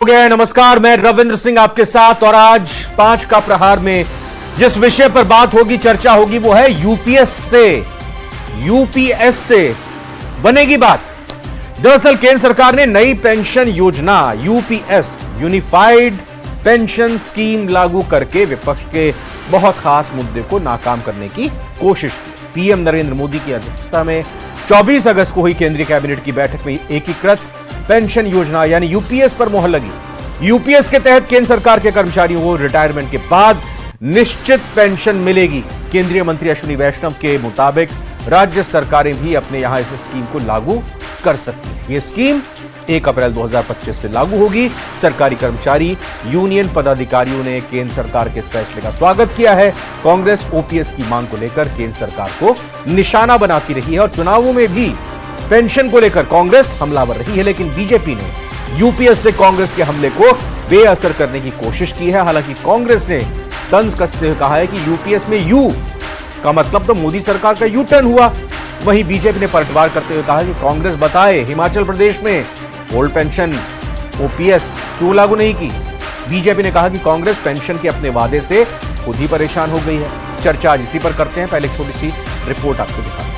हो गया है। नमस्कार, मैं रविंद्र सिंह आपके साथ और आज 5 का प्रहार में जिस विषय पर बात होगी, चर्चा होगी, वो है यूपीएस से बनेगी बात। दरअसल केंद्र सरकार ने नई पेंशन योजना यूपीएस यूनिफाइड पेंशन स्कीम लागू करके विपक्ष के बहुत खास मुद्दे को नाकाम करने की कोशिश की। पीएम नरेंद्र मोदी की अध्यक्षता में 24 अगस्त को हुई केंद्रीय कैबिनेट की बैठक में एकीकृत पेंशन योजना यानी यूपीएस पर मुहर लगी। यूपीएस के तहत केंद्र सरकार के कर्मचारियों को रिटायरमेंट के बाद निश्चित पेंशन मिलेगी। केंद्रीय मंत्री अश्विनी वैष्णव के मुताबिक राज्य सरकारें भी अपने यहां इस स्कीम को लागू कर सकती हैं। यह स्कीम 1 अप्रैल 2025 से लागू होगी। सरकारी कर्मचारी यूनियन पदाधिकारियों ने केंद्र सरकार के इस फैसले का स्वागत किया है। कांग्रेस ओपीएस की मांग को लेकर केंद्र सरकार को निशाना बनाती रही है और चुनावों में भी पेंशन को लेकर कांग्रेस हमलावर रही है, लेकिन बीजेपी ने यूपीएस से कांग्रेस के हमले को बेअसर करने की कोशिश की है। हालांकि कांग्रेस ने तंज कसते हुए कहा है कि यूपीएस में यू का मतलब तो मोदी सरकार का यू टर्न हुआ। वहीं बीजेपी ने पलटवार करते हुए कहा कि कांग्रेस बताए हिमाचल प्रदेश में ओल्ड पेंशन ओपीएस क्यों लागू नहीं की। बीजेपी ने कहा कि कांग्रेस पेंशन के अपने वादे से खुद ही परेशान हो गई है। चर्चा आज इसी पर करते हैं। पहले छोटी सी रिपोर्ट आपको दिखाते हैं।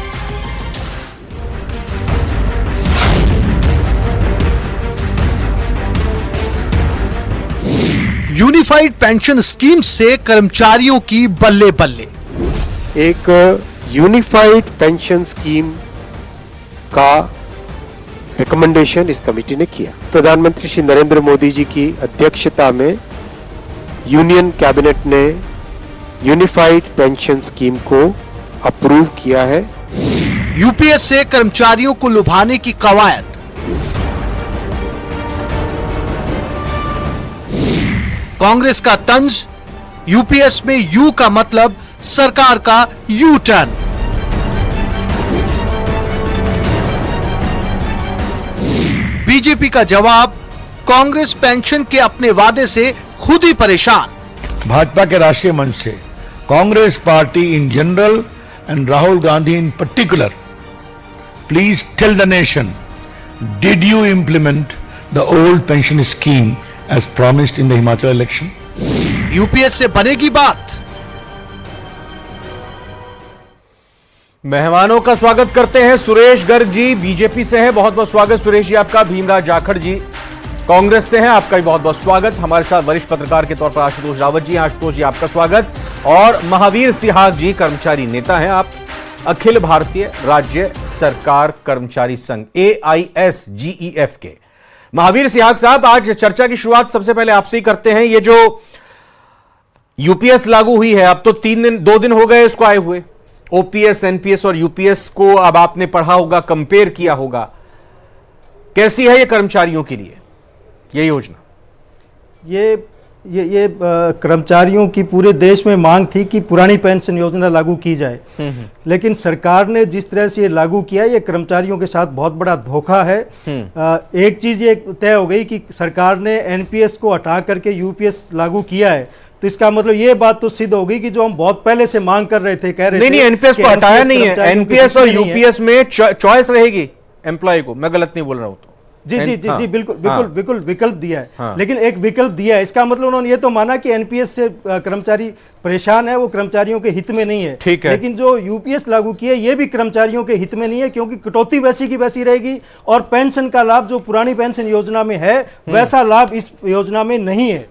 यूनिफाइड पेंशन स्कीम से कर्मचारियों की बल्ले बल्ले। एक यूनिफाइड पेंशन स्कीम का रिकमेंडेशन इस कमेटी ने किया। प्रधानमंत्री श्री नरेंद्र मोदी जी की अध्यक्षता में यूनियन कैबिनेट ने यूनिफाइड पेंशन स्कीम को अप्रूव किया है। यूपीएस से कर्मचारियों को लुभाने की कवायद। कांग्रेस का तंज, यूपीएस में यू का मतलब सरकार का यू टर्न। बीजेपी का जवाब, कांग्रेस पेंशन के अपने वादे से खुद ही परेशान। भाजपा के राष्ट्रीय मंच से Congress party in general and Rahul Gandhi in particular, please tell the nation, did you implement the old pension scheme as promised in the Himachal election? UPS से बनेगी बात। मेहमानों का स्वागत करते हैं। सुरेश गर्ग जी बीजेपी से हैं, बहुत बहुत स्वागत सुरेश जी आपका। भीमराज जाखड़ जी कांग्रेस से हैं, आपका भी बहुत बहुत स्वागत। हमारे साथ वरिष्ठ पत्रकार के तौर पर आशुतोष रावत जी, आशुतोष जी आपका स्वागत। और महावीर सिहाग जी कर्मचारी नेता हैं आप, अखिल भारतीय राज्य सरकार कर्मचारी संघ AISGEF के। महावीर सिहाग साहब, आज चर्चा की शुरुआत सबसे पहले आपसे ही करते हैं। ये जो यूपीएस लागू हुई है, अब तो 2 दिन हो गए इसको आए हुए। ओपीएस, एनपीएस और यूपीएस को अब आपने पढ़ा होगा, कंपेयर किया होगा। कैसी है ये कर्मचारियों के लिए ये योजना? ये कर्मचारियों की पूरे देश में मांग थी कि पुरानी पेंशन योजना लागू की जाए, लेकिन सरकार ने जिस तरह से ये लागू किया, ये कर्मचारियों के साथ बहुत बड़ा धोखा है। एक चीज ये तय हो गई कि सरकार ने एनपीएस को हटा करके यूपीएस लागू किया है, तो इसका मतलब ये बात तो सिद्ध हो गई कि जो हम बहुत पहले से मांग कर रहे थे, कह रहे थे नहीं, एनपीएस को हटाया नहीं है। एनपीएस और यूपीएस में चॉइस रहेगी एम्प्लॉय को। मैं गलत नहीं बोल रहा हूं तो? जी जी जी जी, बिल्कुल विकल्प दिया है। लेकिन एक विकल्प दिया है, इसका मतलब उन्होंने ये तो माना कि एनपीएस से कर्मचारी परेशान है, वो कर्मचारियों के हित में नहीं है। ठीक है। लेकिन जो यूपीएस लागू किया ये भी कर्मचारियों के हित में नहीं है, क्योंकि कटौती वैसी की वैसी रहेगी और पेंशन का लाभ जो पुरानी पेंशन योजना में है वैसा लाभ इस योजना में नहीं है।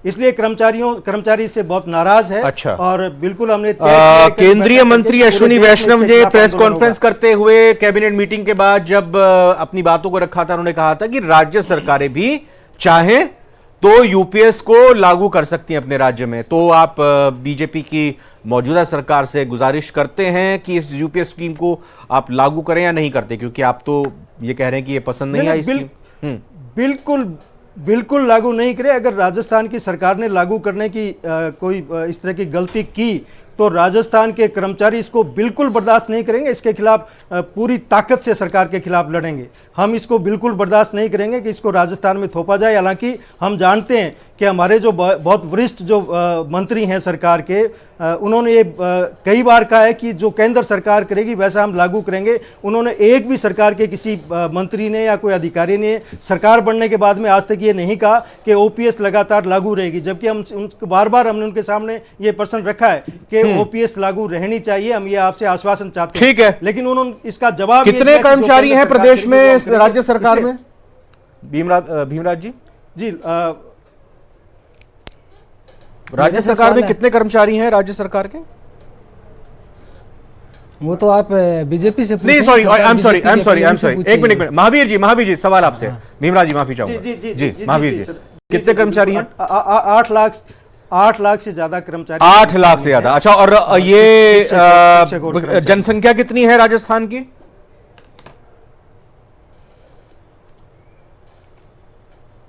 इसलिए कर्मचारी से बहुत नाराज है। अच्छा। और बिल्कुल हमने केंद्रीय मंत्री अश्विनी वैष्णव ने प्रेस कॉन्फ्रेंस करते हुए कैबिनेट मीटिंग के बाद जब अपनी बातों को रखा था, उन्होंने कहा था कि राज्य सरकारें भी चाहें तो यूपीएस को लागू कर सकती हैं अपने राज्य में। तो आप बीजेपी की मौजूदा सरकार से गुजारिश करते हैं कि इस यूपीएस स्कीम को आप लागू करें या नहीं करते, क्योंकि आप तो ये कह रहे हैं कि ये पसंद नहीं आई स्कीम। बिल्कुल लागू नहीं करे। अगर राजस्थान की सरकार ने लागू करने की कोई इस तरह की गलती की तो राजस्थान के कर्मचारी इसको बिल्कुल बर्दाश्त नहीं करेंगे। इसके खिलाफ पूरी ताकत से सरकार के खिलाफ लड़ेंगे। हम इसको बिल्कुल बर्दाश्त नहीं करेंगे कि इसको राजस्थान में थोपा जाए। हालांकि हम जानते हैं कि हमारे जो बहुत वरिष्ठ जो मंत्री हैं सरकार के, उन्होंने ये कई बार कहा है कि जो केंद्र सरकार करेगी वैसा हम लागू करेंगे। उन्होंने एक भी सरकार के किसी मंत्री ने या कोई अधिकारी ने सरकार बनने के बाद में आज तक ये नहीं कहा कि ओपीएस लगातार लागू रहेगी, जबकि हम बार बार हमने उनके सामने ये प्रश्न रखा है कि ओपीएस लागू रहनी चाहिए। हम ये आपसे आश्वासन चाहते हैं। ठीक है, लेकिन उन्होंने इसका जवाब कितने कर्मचारी हैं प्रदेश में राज्य सरकार में? भीमराज जी जी, राज्य सरकार में कितने कर्मचारी हैं राज्य सरकार के? वो तो आप बीजेपी से नहीं, सॉरी, आई एम सॉरी, एक मिनट महावीर जी सवाल आपसे। भीमराज जी माफी चाहूंगा। जी महावीर जी, कितने कर्मचारी हैं? 8 लाख से ज्यादा कर्मचारी। 8 लाख से ज्यादा। अच्छा, और ये जनसंख्या कितनी है राजस्थान की?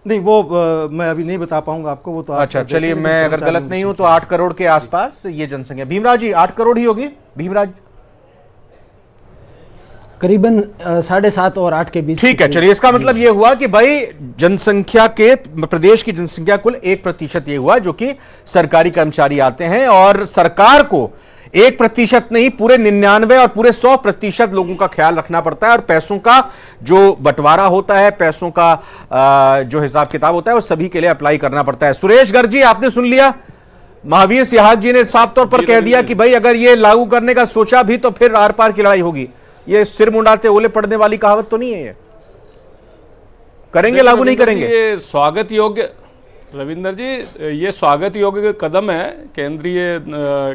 नहीं, वो मैं अभी नहीं बता पाऊंगा आपको। वो तो अच्छा, चलिए, मैं अगर गलत नहीं हूं तो 8 करोड़ के आसपास ये जनसंख्या। भीमराज जी 8 करोड़ ही होगी भीमराज? करीबन 7.5 और 8 के बीच। ठीक है, चलिए, इसका मतलब यह हुआ कि भाई जनसंख्या के, प्रदेश की जनसंख्या कुल 1% ये हुआ जो कि सरकारी कर्मचारी आते हैं, और सरकार को 1% नहीं, पूरे 99 और पूरे 100% लोगों का ख्याल रखना पड़ता है, और पैसों का जो बंटवारा होता है, पैसों का जो हिसाब किताब होता है, वो सभी के लिए अप्लाई करना पड़ता है। सुरेश गर्ग जी, आपने सुन लिया, महावीर सिहाग जी ने साफ तौर पर कह दिया कि भाई अगर ये लागू करने का सोचा भी तो फिर आर पार की लड़ाई होगी। ये सिर मुंडाते ओले पड़ने वाली कहावत तो नहीं है। ये करेंगे, लागू नहीं करेंगे? ये स्वागत योग्य, रविंदर जी, ये स्वागत योग्य कदम है। केंद्रीय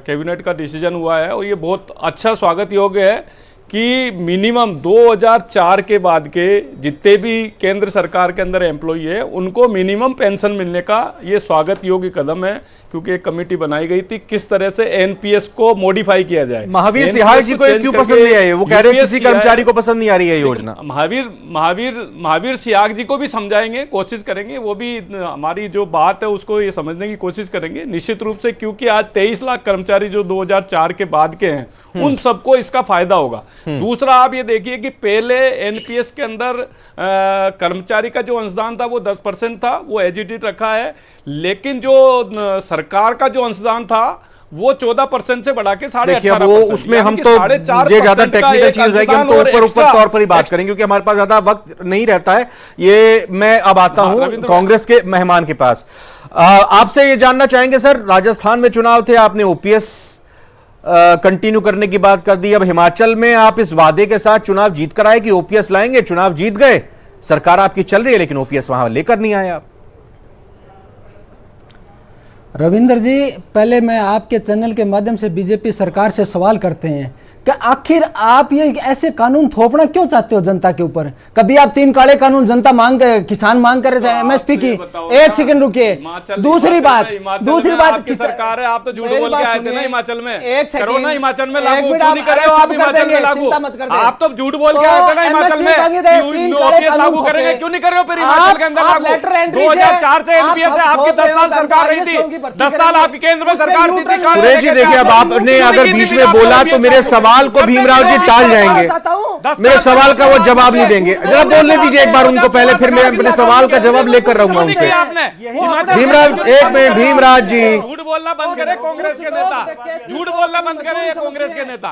कैबिनेट का डिसीजन हुआ है और ये बहुत अच्छा स्वागत योग्य है कि मिनिमम 2004 के बाद के जितने भी केंद्र सरकार के अंदर एम्प्लॉई है उनको मिनिमम पेंशन मिलने का ये स्वागत योग्य कदम है, क्योंकि एक कमेटी बनाई गई थी किस तरह से एनपीएस को मॉडिफाई किया जाए। महावीर सिहाग जी को ये क्यों पसंद नहीं आई? वो कह रहे हैं किसी कर्मचारी को पसंद नहीं आ रही है योजना। महावीर सिहाग जी को भी समझाएंगे, कोशिश करेंगे, वो भी हमारी जो बात है उसको ये समझने की कोशिश करेंगे निश्चित रूप से, क्योंकि आज 23 लाख कर्मचारी जो 2004 के बाद के हैं उन सबको इसका फायदा होगा। दूसरा, आप ये देखिए कि पहले एनपीएस के अंदर कर्मचारी का जो अंशदान था वो 10% था, वो एज इट इज रखा है, लेकिन जो सरकार का जो अंशदान था वो 14% से बढ़ा के 18%। वो उसमें हम तो ये ज्यादा टेक्निकल चीज है कि हम तो ऊपर तौर पर ही बात करेंगे, क्योंकि हमारे पास ज्यादा वक्त नहीं रहता है। ये मैं अब आता हूं कांग्रेस के मेहमान के पास। आपसे ये जानना चाहेंगे सर, राजस्थान में चुनाव थे, आपने ओपीएस कंटिन्यू करने की बात कर दी। अब हिमाचल में आप इस वादे के साथ चुनाव जीत कर आए कि ओपीएस लाएंगे, चुनाव जीत गए, सरकार आपकी चल रही है, लेकिन ओपीएस वहां लेकर नहीं आए आप। रविंदर जी, पहले मैं आपके चैनल के माध्यम से बीजेपी सरकार से सवाल करते हैं कि आखिर आप ये ऐसे कानून थोपना क्यों चाहते हो जनता के ऊपर? कभी आप 3 काले कानून जनता किसान मांग कर रहे थे एमएसपी की। एक सेकंड रुकिए, दूसरी बात सरकार है, आप तो झूठ बोल के आए थे ना हिमाचल में। करो ना हिमाचल में लागू, क्यों नहीं करे हो आप हिमाचल में लागू? आप तो झूठ बोल के आए थे ना हिमाचल में, लागू करेंगे, क्यों नहीं कर रहे हो फिर हिमाचल के अंदर लागू? 2004 से एनपीएस है, आपकी 10 साल सरकार रही थी, 10 साल आपकी केंद्र में सरकार थी। सुरेश जी देखिए, अब आपने अगर बीच में बोला तो मेरे सवाल को भीमराव जी टाल जाएंगे, मेरे सवाल का वो जवाब नहीं देंगे। जरा बोलने दीजिए एक बार उनको पहले, फिर मैं अपने सवाल का जवाब लेकर रहूंगा उनसे। भीमराव, एक मिनट, भीमराज जी, झूठ बोलना बंद करे कांग्रेस के नेता, झूठ बोलना बंद करे ये कांग्रेस के नेता।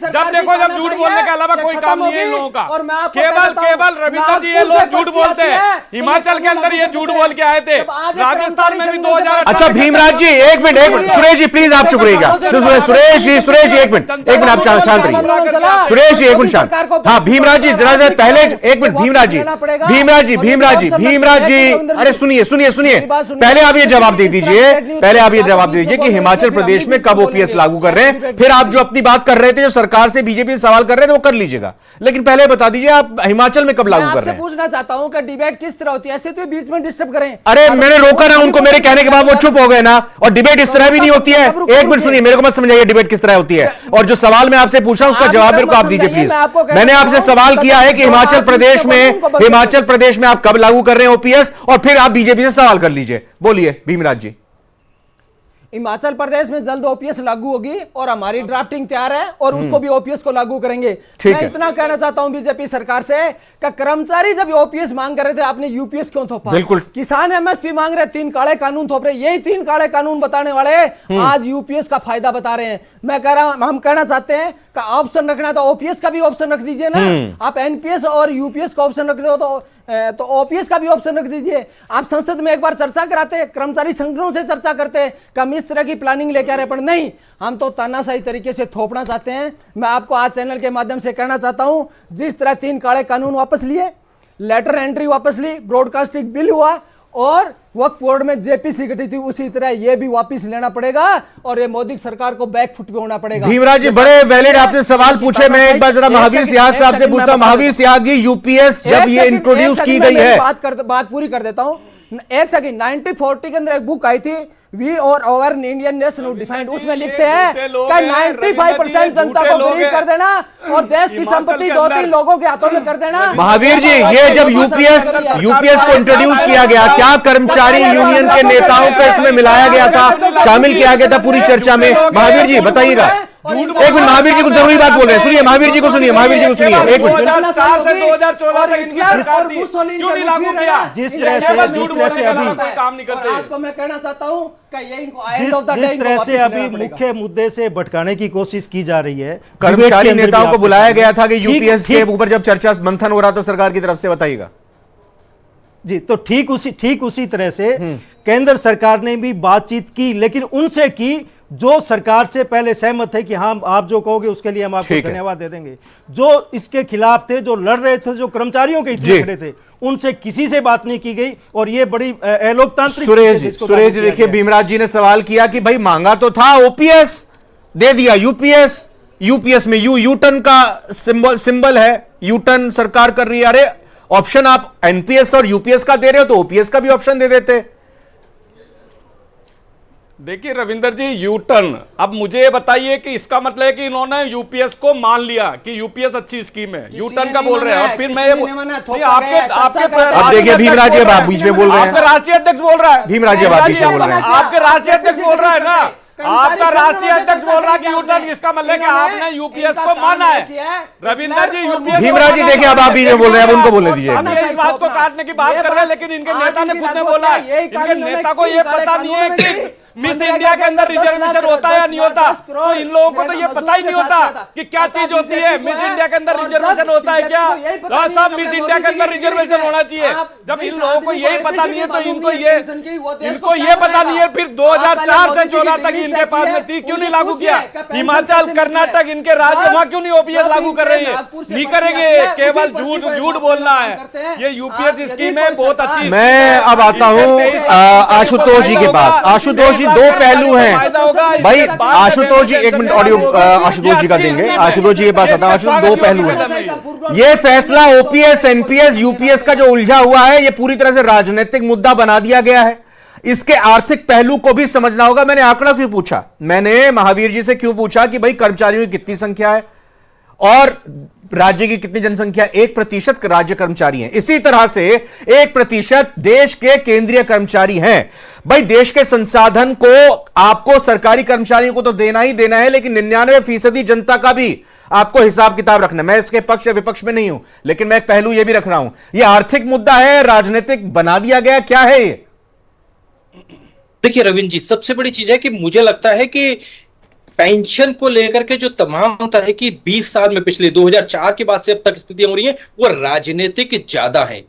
जब देखो जब झूठ बोलने के अलावा कोई काम नहीं है इन लोगों का, केवल रविंदर जी ये लोग झूठ बोलते हैं। हिमाचल के अंदर ये झूठ बोल के आए थे, राजस्थान में भी 2000। अच्छा भीमराज जी, एक मिनट, सुरेश जी प्लीज आप चुप रहिएगा। सुरेश जी एक मिनट आप शांत रहिए। सुरेश जी एक मिनट शांत। हाँ भीमराज जी, जरा पहले एक मिनट, भीमराज जी, अरे सुनिए, पहले आप ये जवाब दे दीजिए कि हिमाचल प्रदेश में कब ओपीएस लागू कर रहे हैं, फिर आप जो अपनी बात कर रहे थे, जो सरकार से बीजेपी से सवाल कर रहे थे वो कर लीजिएगा, लेकिन पहले बता दीजिए आप हिमाचल में कब लागू कर रहे हैं। पूछना चाहता हूं कि डिबेट किस तरह होती है, ऐसे तो बीच में डिस्टर्ब करें। अरे मैंने रोका ना उनको, मेरे कहने के बाद वो चुप हो गए ना, और डिबेट इस तरह भी नहीं होती है। एक मिनट सुनिए, मेरे को मत समझाइए डिबेट किस तरह होती है, और जो सवाल मैं आपसे पूछा उसका जवाब मेरे को आप दीजिए प्लीज। मैंने आपसे सवाल किया है कि हिमाचल प्रदेश में आप कब लागू कर रहे हैं ओपीएस, और फिर आप बीजेपी से सवाल कर लीजिए। बोलिए भीमराज जी। हिमाचल प्रदेश में जल्द ओपीएस लागू होगी और हमारी ड्राफ्टिंग तैयार है और उसको भी ओपीएस को लागू करेंगे। ठीक मैं है। इतना कहना चाहता हूं बीजेपी सरकार से कि कर्मचारी जब ओपीएस मांग रहे थे आपने यूपीएस क्यों थोपा? बिल्कुल। किसान एमएसपी मांग रहे, 3 काले कानून थोप रहे, यही 3 काले कानून बताने वाले आज यूपीएस का फायदा बता रहे हैं। मैं कह रहा हूं, हम कहना चाहते हैं कि ऑप्शन रखना तो ओपीएस का भी ऑप्शन रख दीजिए ना। आप एनपीएस और यूपीएस का ऑप्शन रख दो तो ओपीएस का भी ऑप्शन रख दीजिए। आप संसद में एक बार चर्चा कराते, कर्मचारी संगठनों से चर्चा करते, कम इस तरह की प्लानिंग लेके आ रहे, पर नहीं, हम तो तानाशाही तरीके से थोपना चाहते हैं। मैं आपको आज चैनल के माध्यम से कहना चाहता हूं, जिस तरह 3 काले कानून वापस लिए, लेटर एंट्री वापस ली, ब्रॉडकास्टिंग बिल हुआ और वक्फ बोर्ड में जेपीसी गठित थी, उसी तरह ये भी वापस लेना पड़ेगा और ये मोदी सरकार को बैकफुट पे होना पड़ेगा। भीमराज जी, बड़े वैलिड आपने सवाल पूछे। मैं एक बार जरा महावीर सियाग साहब से पूछता हूं। महावीर सियाग जी, यूपीएस जब ये इंट्रोड्यूस की गई है, बात पूरी कर देता हूं। एक सेकंड, 1940 के अंदर एक बुक आई थी, वी और ओवर इंडियन नेशन डिफाइंड, उसमें लिखते हैं कि 95% जनता को गरीब कर देना और देश की संपत्ति 2-3 लोगों के हाथों में कर देना। महावीर जी, ये जब यूपीएस को इंट्रोड्यूस किया गया, क्या कर्मचारी यूनियन के नेताओं को इसमें मिलाया गया था, शामिल किया गया था पूरी चर्चा में? महावीर जी बताइएगा। एक मिनट, महावीर जी को जरूरी बात बोल रहे हैं, सुनिए महावीर जी को, सुनिए महावीर जी को, सुनिए एक मिनट। 2004 से 2014 तक इनकी सरकार थी, क्यों नहीं लागू किया? जिस तरह से अभी काम नहीं करते। आज को मैं कहना चाहता हूं कि ये इनको जिस तरह से अभी मुख्य मुद्दे से भटकाने की कोशिश की जा रही है, कर्मचारी नेताओं को बुलाया गया था कि यूपीएस के ऊपर जब चर्चा मंथन हो रहा था सरकार की तरफ से, बताइएगा जी। तो ठीक उसी तरह से केंद्र सरकार ने भी बातचीत की, लेकिन उनसे की जो सरकार से पहले सहमत थे कि हाँ आप जो कहोगे उसके लिए हम आपको धन्यवाद दे देंगे। जो इसके खिलाफ थे, जो लड़ रहे थे, जो कर्मचारियों के हित में खड़े थे, उनसे किसी से बात नहीं की गई और ये बड़ी अलोकतांत्रिक। सुरेश जी देखिए, भीमराज जी ने सवाल किया कि भाई मांगा तो था ओपीएस, दे दिया यूपीएस, यूपीएस में यू टर्न का सिंबल है, यू टर्न सरकार कर रही है। अरे ऑप्शन आप एनपीएस और यूपीएस का दे रहे हो तो ओपीएस का भी ऑप्शन दे देते। देखिए रविंदर जी, यू टर्न, अब मुझे ये बताइए कि इसका मतलब है कि इन्होंने यूपीएस को मान लिया कि यूपीएस अच्छी स्कीम है, यू टर्न का बोल रहे हैं, और फिर मैं आपके अब देखिए भीमराज जी, अब आप बीच में बोल रहे हैं, आपका राष्ट्रीय अध्यक्ष बोल रहा है, भीमराज जी अब आप बीच में बोल रहे हैं, आपके राष्ट्रीय अध्यक्ष बोल रहा है ना, आपका राष्ट्रीय अध्यक्ष बोल रहा है कि यू टर्न, इसका मतलब है कि आपने यूपीएस को माना है। रविंदर जी, यूपीएस, भीमराज जी देखिए, अब आप बीच में बोल रहे हैं, अब उनको बोलने दीजिए। हम इस बात को काटने की बात कर रहे हैं, लेकिन इनके नेता ने खुद ने बोला है, इनके नेता को ये पता नहीं है कि मिस इंडिया के अंदर रिजर्वेशन होता है या नहीं होता। तो इन लोगों को तो ये पता ही नहीं होता कि क्या चीज होती है। मिस इंडिया के अंदर रिजर्वेशन होता है क्या? साहब, मिस इंडिया के अंदर रिजर्वेशन होना चाहिए। जब इन लोगों को यही पता नहीं है तो इनको ये पता नहीं है। फिर 2004 से 14 तक इनके पास में थी, क्यों नहीं लागू किया? हिमाचल, कर्नाटक, इनके राज्य, वहां क्यों नहीं ओपीएस लागू कर रही है? नहीं करेंगे, केवल झूठ बोलना है। ये यूपीएस स्कीम है, बहुत अच्छी। मैं अब आता हूं आशुतोष जी के पास। आशुतोष, दो पहलू हैं भाई। आशुतोष जी, एक मिनट ऑडियो आशुतोष जी का देंगे। आशुतोष जी के पास आता हूं। आशुतोष, दो पहलू हैं। ये फैसला ओपीएस, एनपीएस, यूपीएस का जो उलझा हुआ है, ये पूरी तरह से राजनीतिक मुद्दा बना दिया गया है। इसके आर्थिक पहलू को भी समझना होगा। मैंने आंकड़ा क्यों पूछा? मैंने महावीर जी से क्यों पूछा कि भाई कर्मचारियों की कितनी संख्या है और राज्य की कितनी जनसंख्या? 1% राज्य कर्मचारी हैं। इसी तरह से 1% देश के केंद्रीय कर्मचारी हैं। भाई देश के संसाधन को आपको सरकारी कर्मचारियों को तो देना ही देना है, लेकिन 99% जनता का भी आपको हिसाब किताब रखना। मैं इसके पक्ष या विपक्ष में नहीं हूं, लेकिन मैं एक पहलू यह भी रख रहा हूं, यह आर्थिक मुद्दा है, राजनीतिक बना दिया गया, क्या है ये? देखिए रविंद्र जी, सबसे बड़ी चीज है कि मुझे लगता है कि पेंशन को लेकर के जो तमाम तरह की 20 साल में, पिछले 2004 के बाद से अब तक स्थितियां हो रही हैं, वो राजनीतिक ज्यादा है।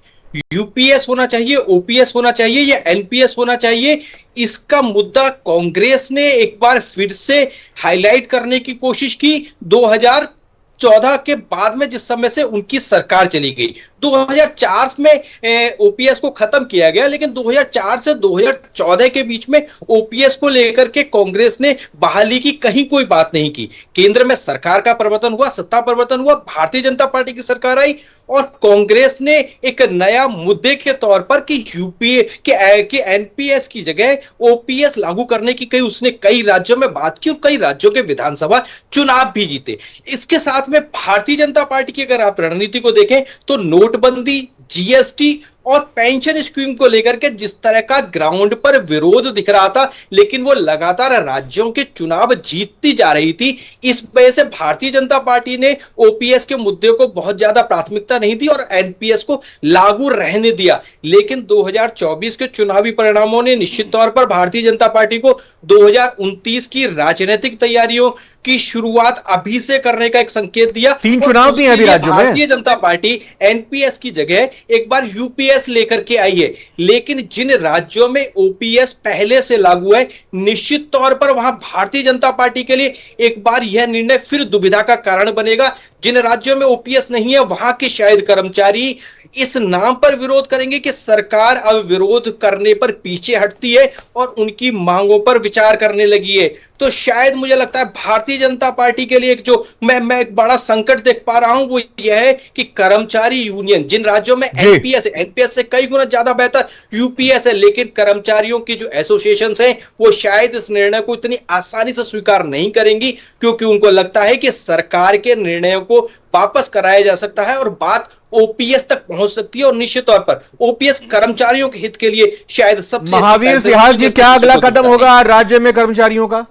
यूपीएस होना चाहिए, ओपीएस होना चाहिए या एनपीएस होना चाहिए, इसका मुद्दा कांग्रेस ने एक बार फिर से हाईलाइट करने की कोशिश की 2014 के बाद में, जिस समय से उनकी सरकार चली गई। 2004 में ओपीएस को खत्म किया गया, लेकिन 2004 से 2014 के बीच में ओपीएस को लेकर के कांग्रेस ने बहाली की कहीं कोई बात नहीं की। केंद्र में सरकार का परिवर्तन हुआ, सत्ता परिवर्तन हुआ, भारतीय जनता पार्टी की सरकार आई और कांग्रेस ने एक नया मुद्दे के तौर पर कि यूपीए के एनपीएस की जगह ओपीएस लागू करने की उसने कई राज्यों में बात की और कई राज्यों के विधानसभा चुनाव भी जीते। इसके साथ में भारतीय जनता पार्टी की अगर आप रणनीति को देखें तो नोटबंदी, जीएसटी और पेंशन स्कीम को लेकर के जिस तरह का ग्राउंड पर विरोध दिख रहा था, लेकिन वो लगातार राज्यों के चुनाव जीतती जा रही थी, इस वजह से भारतीय जनता पार्टी ने ओपीएस के मुद्दे को बहुत ज्यादा प्राथमिकता नहीं दी और एनपीएस को लागू रहने दिया। लेकिन 2024 के चुनावी परिणामों ने निश्चित तौर पर भारतीय जनता पार्टी को 2029 की राजनीतिक तैयारियों की शुरुआत अभी से करने का एक संकेत दिया। 3 चुनाव भी हैं अभी राज्यों में। भारतीय जनता पार्टी एनपीएस की जगह एक बार यूपीएस लेकर के आई है, लेकिन जिन राज्यों में ओपीएस पहले से लागू है, निश्चित तौर पर वहां भारतीय जनता पार्टी के लिए एक बार यह निर्णय फिर दुविधा का कारण बनेगा। जिन राज्यों में ओपीएस नहीं है, वहां के शायद कर्मचारी इस नाम पर विरोध करेंगे कि सरकार अब विरोध करने पर पीछे हटती है और उनकी मांगों पर विचार करने लगी है। तो शायद मुझे लगता है भारतीय जनता पार्टी के लिए एक जो मैं एक बड़ा संकट देख पा रहा हूं वो यह है कि कर्मचारी यूनियन, जिन राज्यों में एनपीएस से कई गुना ज्यादा बेहतर यूपीएस है, लेकिन कर्मचारियों की जो एसोसिएशन हैं वो शायद इस निर्णय को इतनी आसानी से स्वीकार नहीं करेंगी, क्योंकि उनको लगता है कि सरकार के निर्णयों को वापस कराया जा सकता है और बात ओपीएस तक पहुंच सकती है। और निश्चित तौर पर ओपीएस कर्मचारियों के हित के लिए शायद सबसे महावीर सिहाग जी, क्या अगला कदम होगा राज्य में कर्मचारियों का?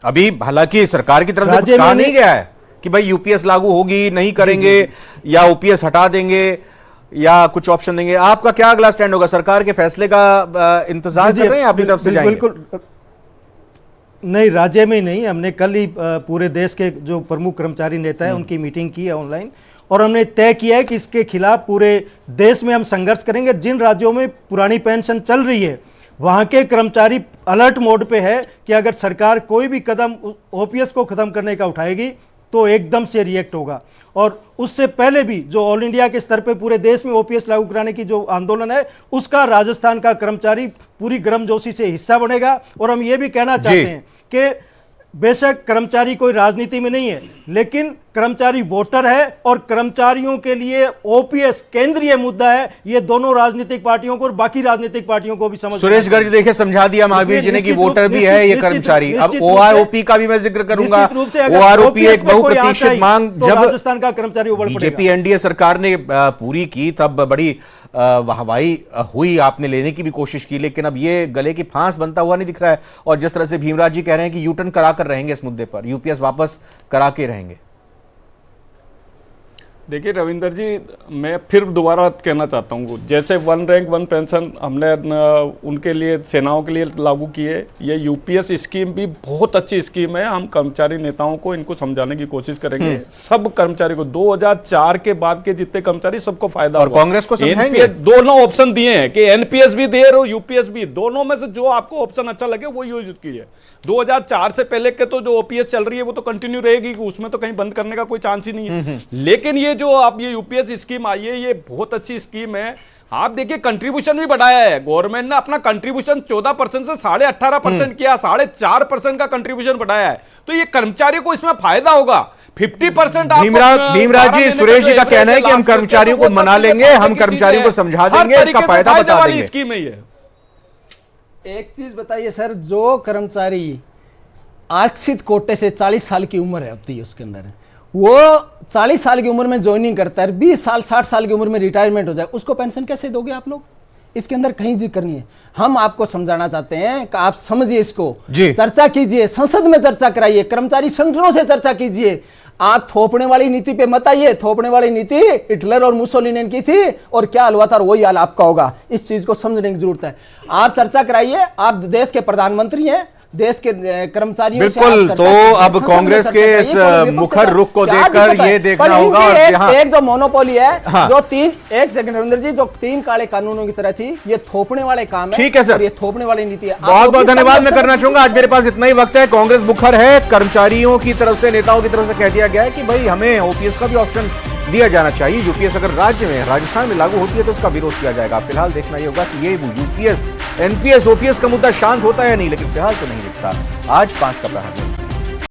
अभी हालांकि सरकार की तरफ से कुछ कहा नहीं गया है कि भाई यूपीएस लागू होगी, नहीं करेंगे या ओपीएस हटा देंगे या कुछ ऑप्शन देंगे। आपका क्या अगला स्टैंड होगा? सरकार के फैसले का इंतजार कर रहे हैं अपनी तरफ से? बिल्कुल नहीं, राज्य में नहीं। हमने कल ही पूरे देश के जो प्रमुख कर्मचारी नेता है उनकी मीटिंग की है ऑनलाइन, और हमने तय किया है कि इसके खिलाफ पूरे देश में हम संघर्ष करेंगे। जिन राज्यों में पुरानी पेंशन चल रही है वहां के कर्मचारी अलर्ट मोड पे है कि अगर सरकार कोई भी कदम ओपीएस को खत्म करने का उठाएगी तो एकदम से रिएक्ट होगा। और उससे पहले भी जो ऑल इंडिया के स्तर पे पूरे देश में ओपीएस लागू कराने की जो आंदोलन है, उसका राजस्थान का कर्मचारी पूरी गर्मजोशी से हिस्सा बनेगा। और हम ये भी कहना चाहते हैं कि बेशक कर्मचारी कोई राजनीति में नहीं है, लेकिन कर्मचारी वोटर है और कर्मचारियों के लिए ओपीएस केंद्रीय मुद्दा है। ये दोनों राजनीतिक पार्टियों को और बाकी राजनीतिक पार्टियों को भी समझ। सुरेश गर्ग देखिए समझा दिया महावीर जी ने कि वोटर भी है ये कर्मचारी। अब ओआरओपी का भी मैं जिक्र करूंगा। ओआरओपी एक बहुप्रतीक्षित मांग जब राजस्थान का कर्मचारी बीजेपी एनडीए सरकार ने पूरी की तब बड़ी वाहवाही हुई, आपने लेने की भी कोशिश की, लेकिन अब ये गले की फांस बनता हुआ नहीं दिख रहा है। और जिस तरह से भीमराज जी कह रहे हैं कि यूटर्न करा कर रहेंगे इस मुद्दे पर, यूपीएस वापस करा के रहेंगे। देखिए रविंदर जी, मैं फिर दोबारा कहना चाहता हूँ, जैसे 1 रैंक 1 पेंशन हमने उनके लिए सेनाओं के लिए लागू की है, ये यूपीएस स्कीम भी बहुत अच्छी स्कीम है। हम कर्मचारी नेताओं को इनको समझाने की कोशिश करेंगे, सब कर्मचारी को। 2004 के बाद के जितने कर्मचारी सबको फायदा और कांग्रेस को समझाएंगे। दोनों ऑप्शन दिए हैं कि एनपीएस भी दे और यूपीएस भी, दोनों में से जो आपको ऑप्शन अच्छा लगे वो यूज कीजिए। 2004 से पहले के तो जो ओपीएस चल रही है वो तो कंटिन्यू रहेगी, उसमें तो कहीं बंद करने का कोई चांस ही नहीं है। लेकिन ये जो आप ये यूपीएस स्कीम आई है, ये बहुत अच्छी स्कीम है। आप देखिए कंट्रीब्यूशन भी बढ़ाया है गवर्नमेंट ने, अपना कंट्रीब्यूशन 14% से 18.5% किया, 4.5% का कंट्रीब्यूशन बढ़ाया है। तो ये कर्मचारियों को इसमें फायदा होगा। 50% भीमराज जी, सुरेश जी का कहना है कि हम कर्मचारियों को मना लेंगे, हम कर्मचारियों को समझा देंगे, इसका फायदा बता देंगे। स्कीम है ये। एक चीज बताइए सर, जो कर्मचारी आरक्षित कोटे से 40 साल की उम्र होती है, उसके अंदर वो 40 साल की उम्र में ज्वाइनिंग करता है, 20 साल 60 साल की उम्र में रिटायरमेंट हो जाए, उसको पेंशन कैसे दोगे आप लोग? इसके अंदर कहीं जिक्र नहीं है। हम आपको समझाना चाहते हैं कि आप समझिए इसको, चर्चा कीजिए, संसद में चर्चा कराइए, कर्मचारी संगठनों से चर्चा कीजिए। आप थोपने वाली नीति पे मत आइए। थोपने वाली नीति हिटलर और मुसोलिनी की थी और क्या हाल हुआ था, वही हाल आपका होगा। इस चीज को समझने की जरूरत है। आप चर्चा कराइए, आप देश के प्रधानमंत्री हैं, देश के कर्मचारियों बिल्कुल। तो अब कांग्रेस के इस मुखर रुख को देखकर ये देखना होगा। एक जो मोनोपोली है, जो एक सेकंड रविंद्र जी, जो 3 काले कानूनों की तरह थी, ये थोपने वाले काम है। ठीक है सर, ये थोपने वाली नीति है। बहुत बहुत धन्यवाद मैं करना चाहूंगा। आज मेरे पास इतना ही वक्त है। कांग्रेस मुखर है, कर्मचारियों की तरफ से, नेताओं की तरफ से कह दिया गया है कि भाई हमें ओपीएस का भी ऑप्शन दिया जाना चाहिए। यूपीएस अगर राज्य में, राजस्थान में लागू होती है तो उसका विरोध किया जाएगा। फिलहाल देखना ये होगा कि ये यूपीएस, एनपीएस, ओपीएस का मुद्दा शांत होता है या नहीं, लेकिन फिलहाल तो नहीं दिखता। आज 5 का प्रहार।